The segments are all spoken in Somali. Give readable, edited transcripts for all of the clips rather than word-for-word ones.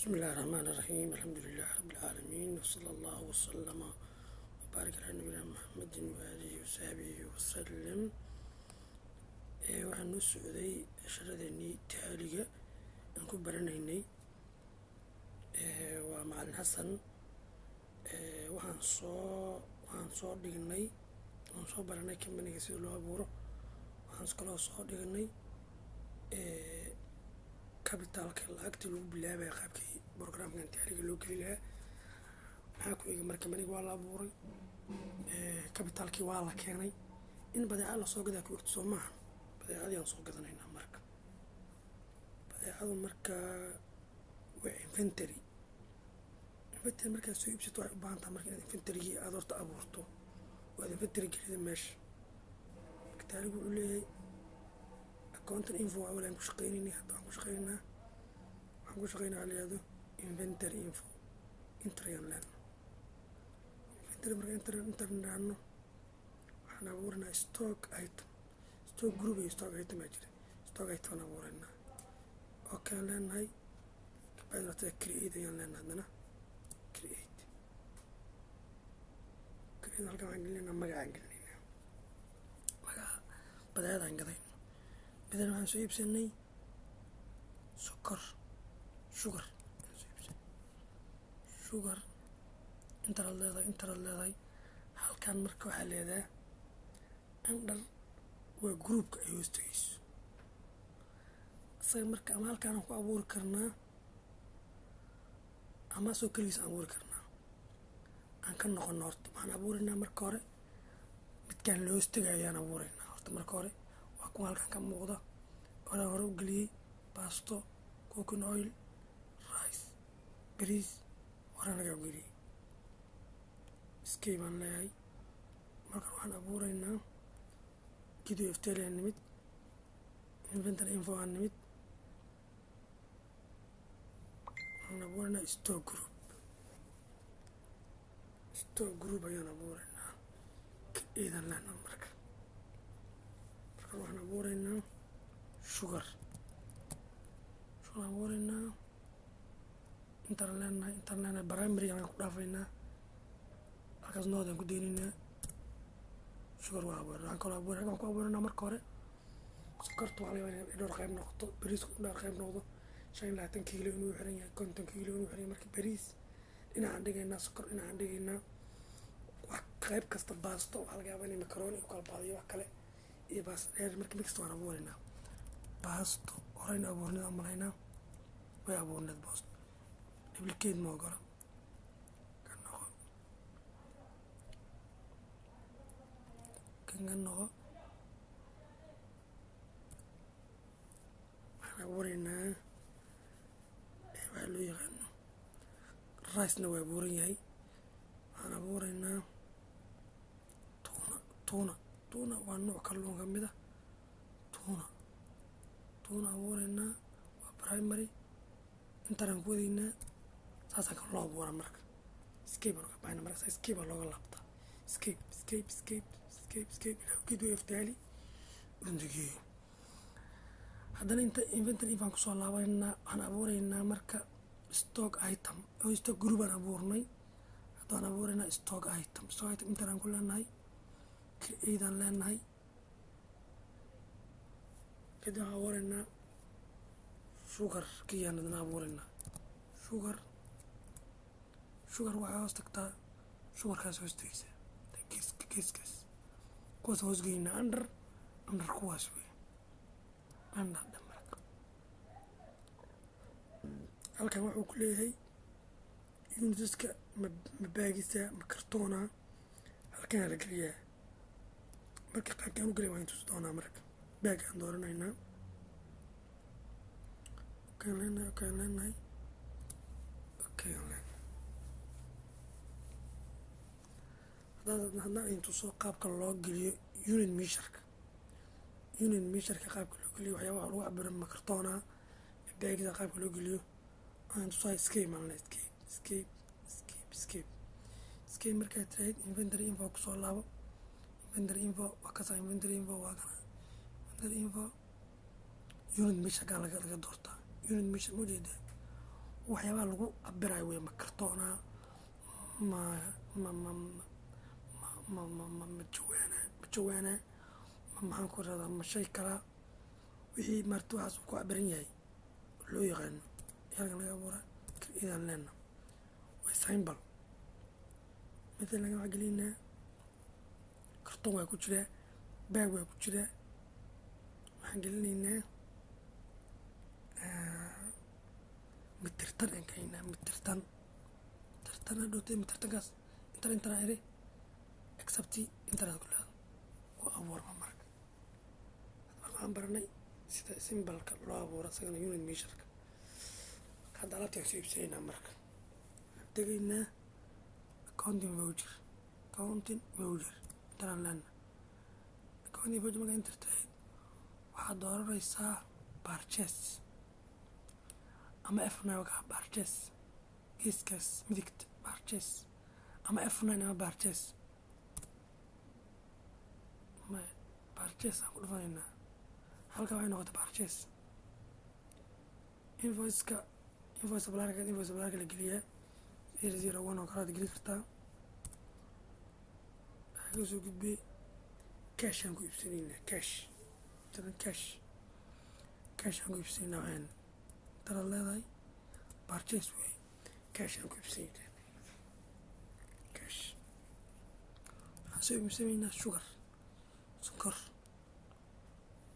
بسم الله الرحمن الرحيم الحمد لله رب العالمين وصلى الله وسلم وبارك على نبينا محمد وآله وصحبه وسلم. waxaan noo socday casharadeenii taaliga aan ku baranaynay waa macalin xasan. waxaan soo dhignay waan soo baranay kambaniga sida loo abuuro. waxaan kaloo soo dhignay capitalka lacagtii lagu bilaabaya qaabkii programkan taaliga loo geli lahaa. maxaa ku ega marka kambaniga waa la abuuray, capitalkii waa la keenay, in badeecad lasoo gadaa ku egto soo maaha. badeecadii aan soo gadanaynaa marka badeecadu waa inventory markaad soo iibsato waxay u baahan tahay marka inaad inventorygii aada horta abuurto oo aad inventory gelida meesha. marka taaligu wuxuu leeyahay accountant info awal aan ku shaqaynaynay, hadda waan ku shaqaynaa waxaa la yihahdo inventory info intrayaan leeno inventory. marka intranaano waxaan abuurinaa stock item, stock group iyo stock item aa jira. stock item aan abuurinaa okay aan leenahay. kabacdi horta create ayaan leenahay, haddana create halkan waxaan gelinaynaa magacaan gelinaynaa magaca badeecadaan gadayno. badan waxaan soo iibsanay sokor sugar intaraad leedahay halkan marka waxaa leedahay under waa groupka ay hoos tegayso isaga marka ama halkaanaan ku abuuri karnaa ama soo keligiis aan abuuri karnaa. aan ka noqono horta waxaan abuurinaa marka hore midkaan la hoos tegay ayaan abuuraynaa. horta marka hore waa kuwa halkan ka muuqda hore u geliyey basto, coconut oil, rice, bariis hore naga geliyey. iskay baan leeyahay. markan waxaan abuuraynaa video ftl aan nimid, inventory info aan nimid, waxaan abuuraynaa stock group ayaan abuuraynaa eedan lehnaa. markan waxaan abuuraynaa sugar abuuraynaa intaan leenahay primary aan ku dhaafaynaa halkaas noodaan ku deynaynaa. sugar waa abuuray. waxaan kaloo abuuray halkaan ku abuuranaa marka hore sokorta waxaa laga yaabaa inay dhowr qayb noqoto, bariisku dhowr qayb noqdo, 25 kiilo inuu xiran yahay, 50 kiilo inuu xiran yahay. marka bariis dhinacaan dhigaynaa, sokor dhinacaan dhigaynaa. wax qayb kasta baasto waxaa laga yaabaa inay macaroni u kala baadiyo wax kale iyo baasta dheer. marka mid kasta waan abuuraynaa. baasto horeyna abuurnida umalaynaa way abuurneed boost duplicate ma ogola kan noqo waxaan abuuraynaa waxaa loo yaqaano ricena waa abuuran yahay. waxaan abuuraynaa tuna waa nooc kalluun ka mid ah. tuna abuuraynaa waa primary intaanaan ku wadaynaa. saasaan kan loo abuura. marka escape baan uga baxayna. markaas escape baa looga laabtaa. escape ilaa geedway aftaali undigeeyo. haddana inta inventory infaan kusoo laabaynaa. waxaan abuuraynaa marka stock item stock group aan abuurnay. haddaan abuuraynaa stock item intaanaan ku leenahay create-aan leenahay. kadib waxaan abuuraynaa sugar kiyaan adna abuuraynaa. sugar waxay hoos tagtaa sugarkaas hoos tegaysa geeskaas kuwaas hoos geynaa under kuwaas wey under dhamarka. halkan wuxuu ku leeyahay unitiska ma baagisa ma kartoona halkanaa la geliyaa. marka qaabkaan u gelay waan tusi doonaa. marka baag aan dooranaynaa okay leenahay. haddaan idin tuso qaabka loo geliyo unit measureka qaabka loo geliyo waxyaabaha lagu cabiro ma kartoona ma baagisa qaabka loo geliyo aan tusaa. escape markaad tiraahid inventory info kusoo laabo. inventory info waa kasaa inventory info waa kana inventory info unit measure kaa laga doortaa. unit measure ma jeedaa waxyaabaha lagu cabirayo wey, ma kartoona ma jawaana maxaan ku radaa ma shay kalaa, wixii maarta waxaas uu ku cabiran yahay loo yaqaano halkan laga abuura idaan leena way symbol. Matalan waxaan gelinaa kartoon waa ku jiraa, baag waa ku jiraa, waxaan gelinaynaa mitirtan aan kaynaa mitirtan hadhowtay mitirtankaas intana iri accepti intanaad ku leedo ku abuurma marka waxaan baranay sida symbolka loo abuuro isagana unit measureka. hadda alaabtaan soo iibsanaynaa marka waxaan tegaynaa accounting voucher intanaan leena accounting voucher markaa intartahay waxaad dooranaysaa purchase ama F9 wakaa purchase geeskaas midigta purchase ama F9 ama purchase aan ku dhufanaynaa halka waxay noqotay purchase. invoice balaarka la geliyaa 001 oo kalaad geli kartaa. waxaa ka soo gudbay cash aan ku iibsanaynaa cash aan ku iibsanaynaa waxaan tala leedahay purchase way cash aan ku iibsanaynaa cash. waxaan soo iibsanaynaa sugar sonkor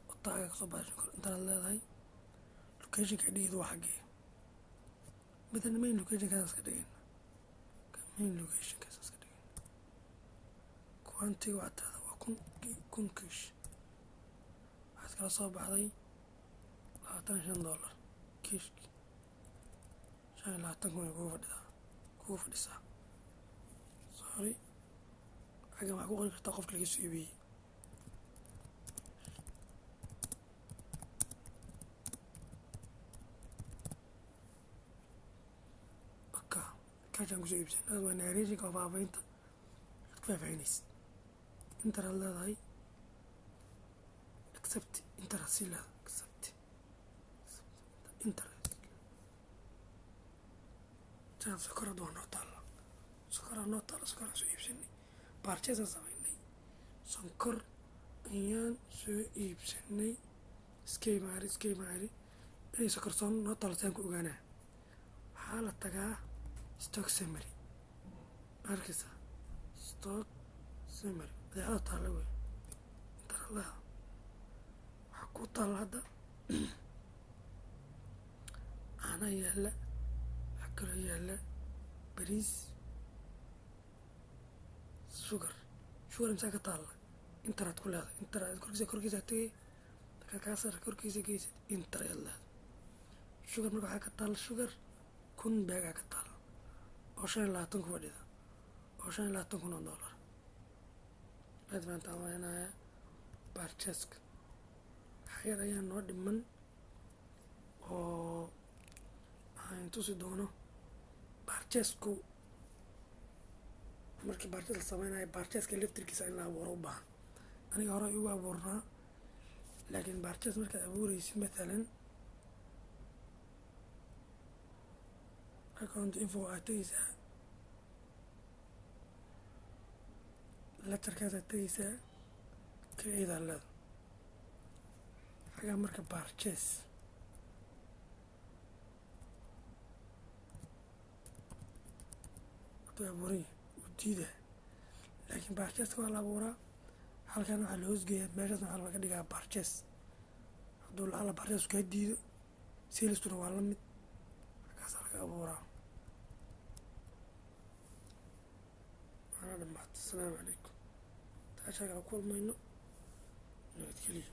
oo taaga kasoo baxay sonkor intana leedahay locationka dhigeedu waa xaggee midna main locationkaas ka dhigayna quantity waa tada waa kun kiish waxaad kala soo baxday $25 kiishki $25 kugu fadhisaa sorry xaggan waxaa ku qori kartaa qofka laga soo iibiyey. kaashaan kusoo iibsan waa narrationka oo faafahinta aad ku faahfaahinaysid. intaraad leedahay accept intaraad sii leedahay accept intaraad jaab sokorad waa noo taalla sokoraan soo iibsanay purchase samaynay sonkor ayaan soo iibsanay iskay maari inay sokor soo noo taalla saan ku ogaanaa waxaa la tagaa stock summary arkaysa stock summary badeecada taalla wey intaraadaha waxaa ku taalla hadda caana yaalla waxaa kaloo yaalla bariis sugar imsaa ka taalla intaraad ku leedahay intaraad korkiisa tegay markaad kaa saar korkiisa geysid intaraad leedahay sugar marka waxaa ka taalla sugar 1,000 baagaa ka taalla oo $25 ku fadhida oo $25,000 aad baan taamaleynayaa purchaska waxyar ayaa noo dhiman oo waxaan tusi doono purchasku markii purchase la sameynayo purchaska laftirkiisa in la abuuro u baahan aniga hore igu abuurnaa laakiin purchase markaad abuureysid matalan account info aad tegeysaa letterkaasaad tegeysaa create leeda xagaa marka purchase haduu abuuran yahay uu diidaa laakiin purchaska waa la abuuraa halkan waxaa la hoosgeeyaa meeshaasna waxaa laga dhigaa purchase hadduu lacala purchase kaa diido salestuna waa la mid halkaasaa laga abuuraa. waana dhamaatay. asalaamu calaykum taashaa kala kulmayno nabadgeliya.